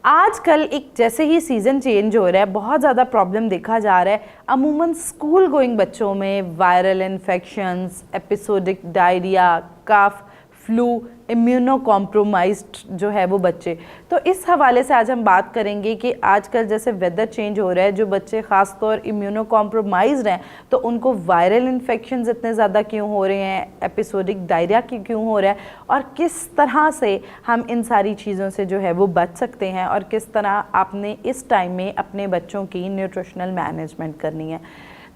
आजकल एक जैसे ही सीज़न चेंज हो रहा है बहुत ज़्यादा प्रॉब्लम देखा जा रहा है अमूमन स्कूल गोइंग बच्चों में वायरल इन्फेक्शंस, एपिसोडिक डायरिया, कफ, फ्लू, इम्यूनो कॉम्प्रोमाइज्ड जो है वो बच्चे। तो इस हवाले से आज हम बात करेंगे कि आजकल जैसे वेदर चेंज हो रहा है, जो बच्चे ख़ास तौर इम्यूनो कॉम्प्रोमाइज्ड हैं तो उनको वायरल इन्फेक्शंस इतने ज़्यादा क्यों हो रहे हैं, एपिसोडिक डायरिया क्यों हो रहा है और किस तरह से हम इन सारी चीज़ों से जो है वो बच सकते हैं और किस तरह आपने इस टाइम में अपने बच्चों की न्यूट्रिशनल मैनेजमेंट करनी है।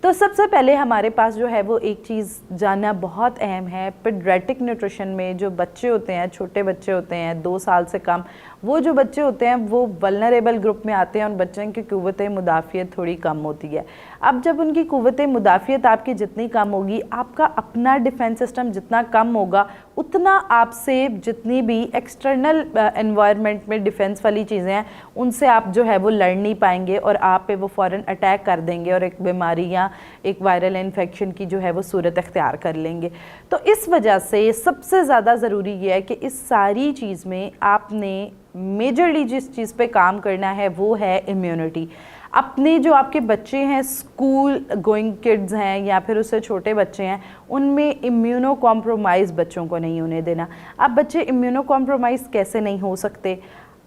तो सबसे पहले हमारे पास जो है वो एक चीज़ जानना बहुत अहम है। पीडियाट्रिक न्यूट्रिशन में जो बच्चे होते हैं, छोटे बच्चे होते हैं 2 साल से कम, वो जो बच्चे होते हैं वो वल्नरेबल ग्रुप में आते हैं और बच्चों की क़ुव्वत मुदाफ़ियत थोड़ी कम होती है। अब जब उनकी क़ुव्वत मुदाफ़ियत आपकी जितनी कम होगी, आपका अपना डिफेंस सिस्टम जितना कम होगा, उतना आपसे जितनी भी एक्सटर्नल एनवायरनमेंट में डिफेंस वाली चीज़ें हैं उनसे आप जो है वो लड़ नहीं पाएंगे और आप पे वो फ़ौरन अटैक कर देंगे और एक बीमारी या एक वायरल इन्फेक्शन की जो है वो सूरत अख्तियार कर लेंगे। तो इस वजह से सबसे ज़्यादा ज़रूरी ये है कि इस सारी चीज़ में आपने मेजरली जिस चीज़ पे काम करना है वो है इम्यूनिटी। अपने जो आपके बच्चे हैं, स्कूल गोइंग किड्स हैं या फिर उससे छोटे बच्चे हैं, उनमें इम्यूनो कॉम्प्रोमाइज़ बच्चों को नहीं होने देना। अब बच्चे इम्यूनो कॉम्प्रोमाइज़ कैसे नहीं हो सकते?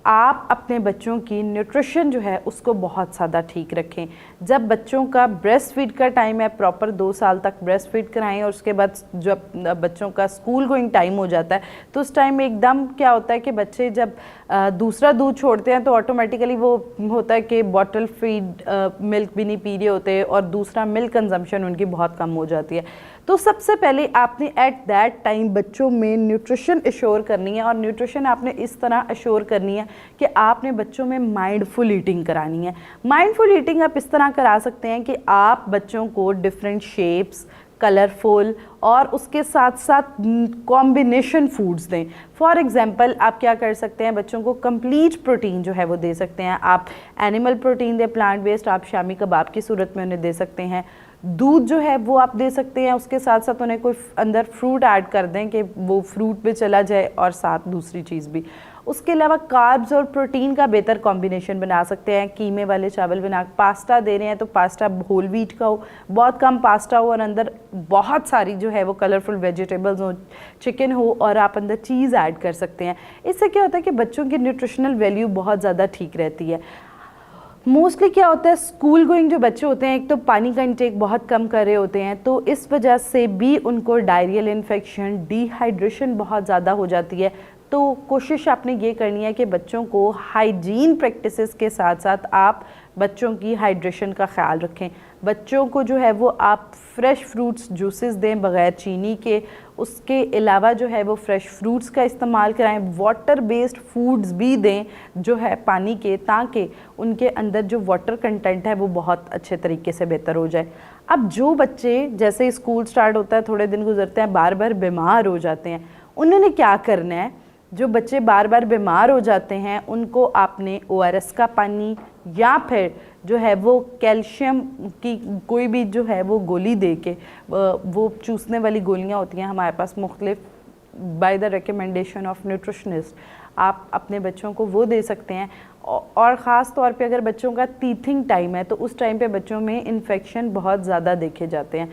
आप अपने बच्चों की न्यूट्रिशन जो है उसको बहुत ज़्यादा ठीक रखें। जब बच्चों का ब्रेस्ट फीड का टाइम है, प्रॉपर 2 साल तक ब्रेस्ट फीड कराएं और उसके बाद जब बच्चों का स्कूल गोइंग टाइम हो जाता है तो उस टाइम में एकदम क्या होता है कि बच्चे जब दूसरा दूध छोड़ते हैं तो ऑटोमेटिकली वो होता है कि बॉटल फीड मिल्क भी नहीं पी रहे होते और दूसरा मिल्क कंजम्पशन उनकी बहुत कम हो जाती है। तो सबसे पहले आपने एट दैट टाइम बच्चों में न्यूट्रिशन एश्योर करनी है और न्यूट्रिशन आपने इस तरह एश्योर करनी है कि आपने बच्चों में माइंडफुल ईटिंग करानी है। माइंडफुल ईटिंग आप इस तरह करा सकते हैं कि आप बच्चों को डिफरेंट शेप्स, कलरफुल और उसके साथ साथ कॉम्बिनेशन फूड्स दें। फॉर एग्जांपल आप क्या कर सकते हैं, बच्चों को कंप्लीट प्रोटीन जो है वो दे सकते हैं। आप एनिमल प्रोटीन दें, प्लांट बेस्ड, आप शामी कबाब की सूरत में उन्हें दे सकते हैं। दूध जो है वो आप दे सकते हैं, उसके साथ साथ उन्हें कोई अंदर फ्रूट ऐड कर दें कि वो फ्रूट पे चला जाए और साथ दूसरी चीज़ भी। उसके अलावा कार्ब्स और प्रोटीन का बेहतर कॉम्बिनेशन बना सकते हैं। कीमे वाले चावल बना, पास्ता दे रहे हैं तो पास्ता होल व्हीट का हो, बहुत कम पास्ता हो और अंदर बहुत सारी जो है वो कलरफुल वेजिटेबल्स हो, चिकन हो और आप अंदर चीज़ ऐड कर सकते हैं। इससे क्या होता है कि बच्चों की न्यूट्रिशनल वैल्यू बहुत ज़्यादा ठीक रहती है। मोस्टली क्या होता है, स्कूल गोइंग जो बच्चे होते हैं एक तो पानी का इंटेक बहुत कम कर रहे होते हैं, तो इस वजह से भी उनको डायरियल इन्फेक्शन, डिहाइड्रेशन बहुत ज़्यादा हो जाती है। तो कोशिश आपने ये करनी है कि बच्चों को हाइजीन प्रैक्टिसेस के साथ साथ आप बच्चों की हाइड्रेशन का ख्याल रखें। बच्चों को जो है वो आप फ्रेश फ्रूट्स जूसेस दें बग़ैर चीनी के। उसके अलावा जो है वो फ्रेश फ्रूट्स का इस्तेमाल कराएं। वाटर बेस्ड फूड्स भी दें जो है पानी के, ताकि उनके अंदर जो वाटर कंटेंट है वो बहुत अच्छे तरीके से बेहतर हो जाए। अब जो बच्चे जैसे स्कूल स्टार्ट होता है, थोड़े दिन गुजरते हैं, बार बार बीमार हो जाते हैं, उन्होंने क्या करना है? जो बच्चे बार बार बीमार हो जाते हैं उनको आपने ORS का पानी या फिर जो है वो कैल्शियम की कोई भी जो है वो गोली दे के, वो चूसने वाली गोलियां होती हैं हमारे पास मुख्तलिफ by the recommendation of nutritionist, आप अपने बच्चों को वो दे सकते हैं। और ख़ास तौर पे अगर बच्चों का टीथिंग टाइम है तो उस टाइम पे बच्चों में इन्फेक्शन बहुत ज़्यादा देखे जाते हैं।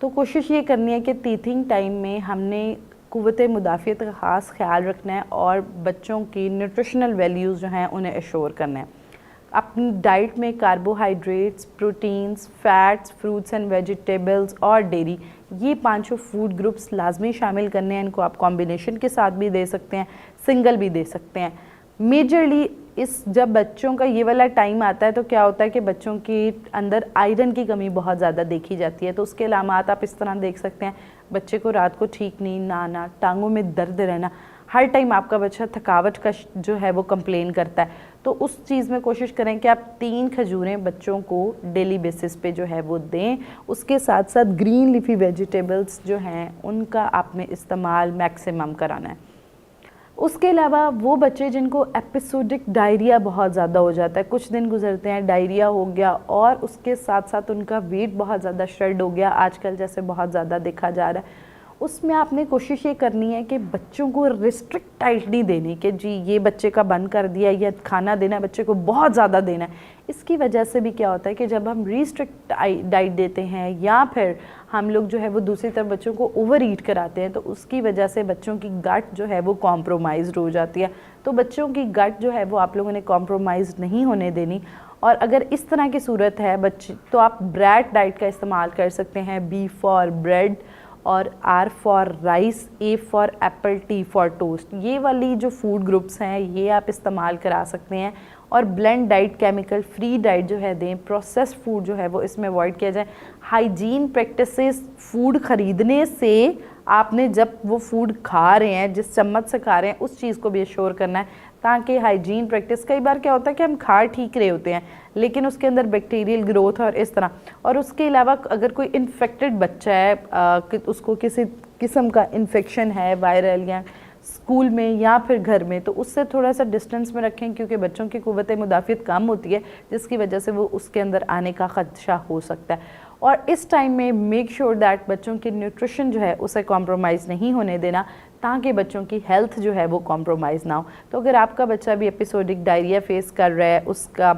तो कोशिश ये करनी है कि टीथिंग टाइम में हमने क़ुव्वत मुदाफ़ियत का ख़ास ख्याल रखना है और बच्चों की न्यूट्रिशनल वैल्यूज़ जो हैं उन्हें एश्योर करना है। अपनी डाइट में carbohydrates, proteins, fats, fruits and vegetables और डेयरी, ये 5 फूड ग्रुप्स लाजमी शामिल करने हैं। इनको आप कॉम्बिनेशन के साथ भी दे सकते हैं, सिंगल भी दे सकते हैं। मेजरली जब बच्चों का ये वाला टाइम आता है तो क्या होता है कि बच्चों के अंदर आयरन की कमी बहुत ज़्यादा देखी जाती है। तो उसके अलामात आप इस तरह देख सकते हैं, बच्चे को रात को ठीक नींद ना आना, टांगों में दर्द रहना, हर टाइम आपका बच्चा थकावट का जो है वो कंप्लेन करता है। तो उस चीज़ में कोशिश करें कि आप 3 खजूरें बच्चों को डेली बेसिस पे जो है वो दें। उसके साथ साथ ग्रीन लीफी वेजिटेबल्स जो हैं उनका आपने इस्तेमाल मैक्सिमम कराना है। उसके अलावा वो बच्चे जिनको एपिसोडिक डायरिया बहुत ज़्यादा हो जाता है, कुछ दिन गुजरते हैं डायरिया हो गया और उसके साथ साथ उनका वेट बहुत ज़्यादा श्रेड हो गया, आजकल जैसे बहुत ज़्यादा देखा जा रहा है, उसमें आपने कोशिश ये करनी है कि बच्चों को रिस्ट्रिक्ट डाइट नहीं देनी कि जी ये बच्चे का बंद कर दिया, या खाना देना है बच्चे को बहुत ज़्यादा देना है। इसकी वजह से भी क्या होता है कि जब हम रिस्ट्रिक्ट डाइट देते हैं या फिर हम लोग जो है वो दूसरी तरफ बच्चों को ओवर ईट कराते हैं, तो उसकी वजह से बच्चों की गट जो है वो कॉम्प्रोमाइज़ हो जाती है। तो बच्चों की गट जो है वो आप लोगों ने कॉम्प्रोमाइज़ नहीं होने देनी। और अगर इस तरह की सूरत है बच्चे, तो आप ब्रेड डाइट का इस्तेमाल कर सकते हैं। B फॉर ब्रेड और R for rice, A for Apple, T for toast. ये वाली जो फूड ग्रुप्स हैं ये आप इस्तेमाल करा सकते हैं। और blend diet, chemical free diet जो है दें। प्रोसेस्ड फूड जो है वो इसमें अवॉइड किया जाए। हाइजीन प्रैक्टिसेस, फूड ख़रीदने से आपने जब वो फूड खा रहे हैं, जिस चम्मच से खा रहे हैं, उस चीज़ को भी एश्योर करना है, ताकि हाइजीन प्रैक्टिस, कई बार क्या होता है कि हम खा ठीक रहे होते हैं लेकिन उसके अंदर बैक्टीरियल ग्रोथ और इस तरह। और उसके अलावा अगर कोई इन्फेक्टेड बच्चा है, उसको किसी किस्म का इन्फेक्शन है वायरल या स्कूल में या फिर घर में, तो उससे थोड़ा सा डिस्टेंस में रखें, क्योंकि बच्चों की क़ुव्वत मुदाफ़ियत कम होती है जिसकी वजह से वो उसके अंदर आने का ख़दशा हो सकता है। और इस टाइम में मेक श्योर दैट बच्चों की न्यूट्रिशन जो है उसे कॉम्प्रोमाइज़ नहीं होने देना, ताकि बच्चों की हेल्थ जो है वो कॉम्प्रोमाइज़ ना हो। तो अगर आपका बच्चा भी एपिसोडिक डायरिया फेस कर रहा है, उसका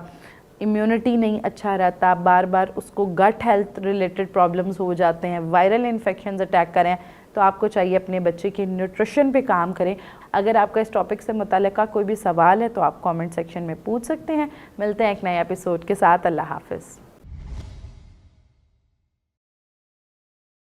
इम्यूनिटी नहीं अच्छा रहता, बार बार उसको गट हेल्थ रिलेटेड प्रॉब्लम्स हो जाते हैं, वायरल इन्फेक्शंस अटैक करें, तो आपको चाहिए अपने बच्चे की न्यूट्रिशन पे काम करें। अगर आपका इस टॉपिक से मुताल्लिक़ कोई भी सवाल है तो आप कमेंट सेक्शन में पूछ सकते हैं। मिलते हैं एक नए एपिसोड के साथ। अल्लाह हाफ़िज़।